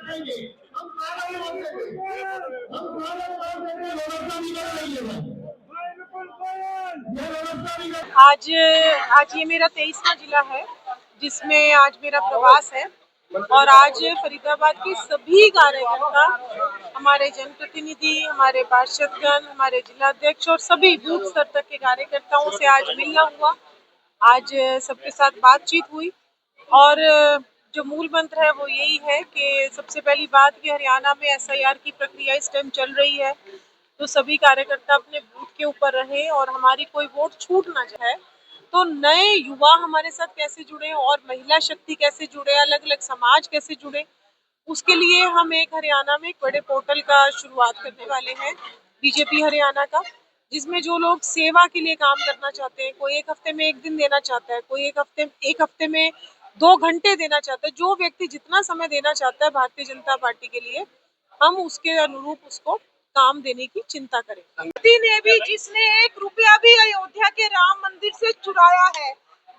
आज आज ये मेरा 23वां जिला है जिसमें आज मेरा प्रवास है और आज फरीदाबाद के सभी कार्यकर्ता, हमारे जनप्रतिनिधि, हमारे पार्षदगण, हमारे जिलाध्यक्ष और सभी बूथ स्तर तक के कार्यकर्ताओं से आज मिलना हुआ। आज सबके साथ बातचीत हुई और जो मूल मंत्र है वो यही है कि सबसे पहली बात कि हरियाणा में SIR की प्रक्रिया इस टाइम चल रही है, तो सभी कार्यकर्ता अपने बूथ के ऊपर रहें और हमारी कोई वोट छूट ना जाए। तो नए युवा हमारे साथ कैसे जुड़े और महिला शक्ति कैसे जुड़े, अलग अलग समाज कैसे जुड़े, उसके लिए हम एक हरियाणा में एक बड़े पोर्टल का शुरुआत करने वाले हैं, बीजेपी हरियाणा का, जिसमें जो लोग सेवा के लिए काम करना चाहते हैं, कोई एक हफ्ते में 1 दिन देना चाहता है, कोई एक हफ्ते में 2 घंटे देना चाहता है, जो व्यक्ति जितना समय देना चाहता है भारतीय जनता पार्टी के लिए, हम उसके अनुरूप उसको काम देने की चिंता करें। मोदी ने भी, जिसने 1 रुपया भी अयोध्या के राम मंदिर से चुराया है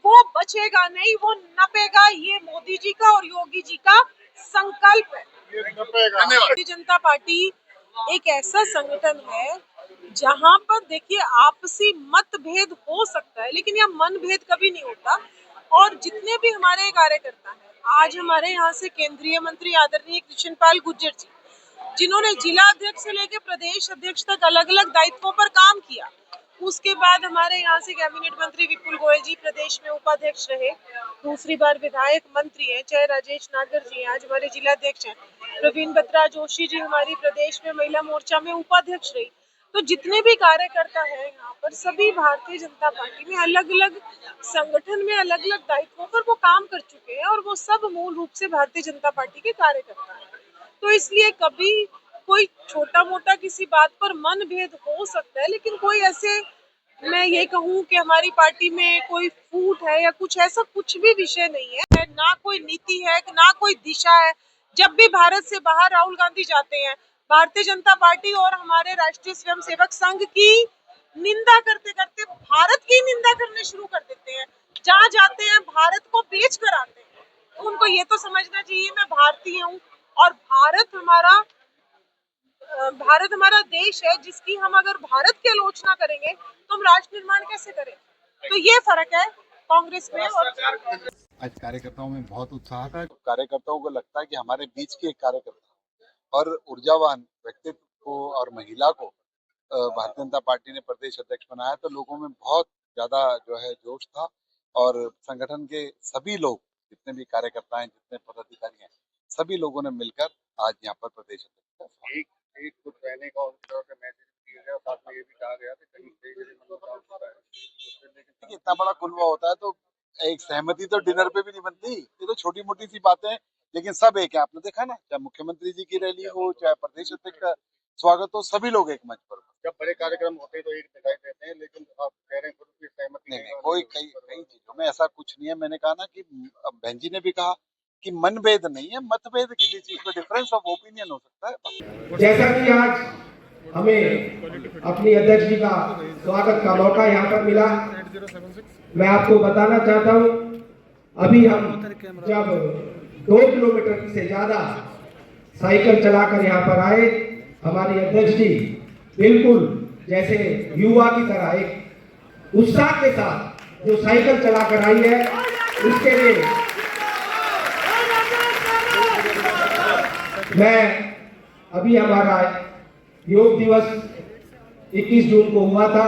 वो बचेगा नहीं, वो नपेगा। ये मोदी जी का और योगी जी का संकल्प है। भारतीय जनता पार्टी एक ऐसा संगठन है जहां पर देखिए आपसी मतभेद हो सकता है लेकिन यह मनभेद कभी नहीं होता। और जितने भी हमारे कार्यकर्ता हैं, आज हमारे यहाँ से केंद्रीय मंत्री आदरणीय कृष्णपाल गुर्जर जी, जिन्होंने जिला अध्यक्ष से लेकर प्रदेश अध्यक्ष तक अलग अलग दायित्वों पर काम किया, उसके बाद हमारे यहाँ से कैबिनेट मंत्री विपुल गोयल जी प्रदेश में उपाध्यक्ष रहे, दूसरी बार विधायक मंत्री हैं, चाहे राजेश नागर जी आज हमारे जिलाध्यक्ष हैं, प्रवीण बत्रा जोशी जी हमारी प्रदेश में महिला मोर्चा में उपाध्यक्ष रही। तो जितने भी कार्यकर्ता हैं यहाँ पर सभी भारतीय जनता पार्टी में अलग अलग संगठन में अलग अलग दायित्वों पर वो काम कर चुके हैं और वो सब मूल रूप से भारतीय जनता पार्टी के कार्यकर्ता हैं। तो इसलिए कभी कोई छोटा मोटा किसी बात पर मनभेद हो सकता है लेकिन कोई ऐसे, मैं ये कहूँ कि हमारी पार्टी में कोई फूट है या कुछ ऐसा कुछ भी विषय नहीं है, ना कोई नीति है ना कोई दिशा है। जब भी भारत से बाहर राहुल गांधी जाते हैं, भारतीय जनता पार्टी और हमारे राष्ट्रीय स्वयंसेवक संघ की निंदा करते करते भारत की निंदा करने शुरू कर देते हैं। जहाँ जाते हैं भारत को बेच कर आते हैं। तो उनको ये तो समझना चाहिए मैं भारतीय हूँ और भारत हमारा देश है जिसकी हम अगर भारत की आलोचना करेंगे तो हम राष्ट्र निर्माण कैसे करें। तो ये फर्क है कांग्रेस में और आज कार्यकर्ताओं में बहुत उत्साह था। कार्यकर्ताओं को लगता है कि हमारे बीच के एक कार्यकर्ता और ऊर्जावान व्यक्तित्व को और महिला को भारतीय जनता पार्टी ने प्रदेश अध्यक्ष बनाया, तो लोगों में बहुत ज्यादा जो है जोश था और संगठन के सभी लोग, जितने भी कार्यकर्ता हैं, जितने पदाधिकारी हैं, सभी लोगों ने मिलकर आज यहाँ पर प्रदेश अध्यक्ष एक खुद रहने का मैसेज दिया गया, साथ में ये भी कहा गया कि इतना बड़ा कुलवा होता है तो एक सहमति तो डिनर पे भी नहीं बनती। ये तो छोटी मोटी सी बातें हैं लेकिन सब एक है। आपने देखा ना, चाहे मुख्यमंत्री जी की रैली हो, चाहे प्रदेश अध्यक्ष का स्वागत हो, सभी लोग एक मंच पर। जब बड़े कार्यक्रम होते हैं तो एक दिखाई देते हैं लेकिन आप कह रहे हैं खुद की सहमति नहीं, कोई कई चीजों में ऐसा कुछ नहीं है। मैंने कहा ना कि बहन जी ने भी कहा कि मनभेद नहीं है, मतभेद किसी चीज में डिफरेंस ऑफ ओपिनियन हो सकता है। जैसा कि आज हमें अपनी अध्यक्ष जी का स्वागत का मौका यहाँ पर मिला, मैं आपको बताना चाहता हूँ, अभी हम जब 2 किलोमीटर से ज्यादा साइकिल चलाकर यहाँ पर आए, हमारी अध्यक्ष जी बिल्कुल जैसे युवा की तरह एक उत्साह के साथ जो साइकिल चलाकर आई है, उसके लिए मैं अभी हमारा योग दिवस 21 जून को हुआ था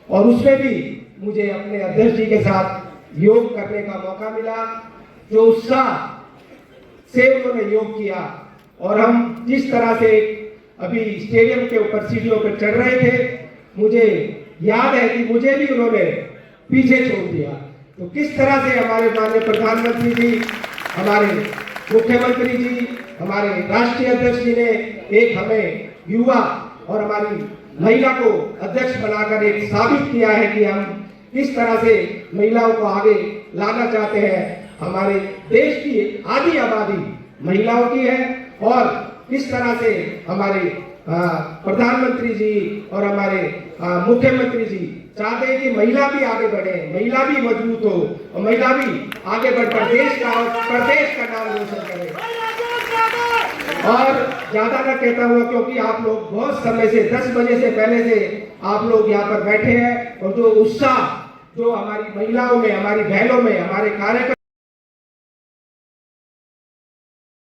और उसमें भी मुझे अपने अध्यक्ष जी के साथ योग करने का मौका मिला। जो उत्साह से उन्होंने योग किया और हम जिस तरह से अभी स्टेडियम के ऊपर सीढ़ियों पर चढ़ रहे थे, मुझे याद है कि मुझे भी उन्होंने पीछे छोड़ दिया। तो किस तरह से हमारे माननीय प्रधानमंत्री जी, हमारे मुख्यमंत्री जी, हमारे राष्ट्रीय अध्यक्ष जी ने एक हमें युवा और हमारी महिला को अध्यक्ष बनाकर एक साबित किया है कि हम किस तरह से महिलाओं को आगे लाना चाहते हैं। हमारे देश की आधी आबादी महिलाओं की है और किस तरह से हमारे प्रधानमंत्री जी और हमारे मुख्यमंत्री जी चाहते हैं कि महिला भी आगे बढ़े, महिला भी मजबूत हो और महिला भी आगे बढ़कर देश का और प्रदेश का नाम रोशन करे। और ज्यादा ना कहता हुआ, क्योंकि आप लोग बहुत समय से 10 बजे से पहले से आप लोग यहाँ पर बैठे हैं, और जो उत्साह जो हमारी महिलाओं में, हमारी बहनों में, हमारे कार्यकर्ता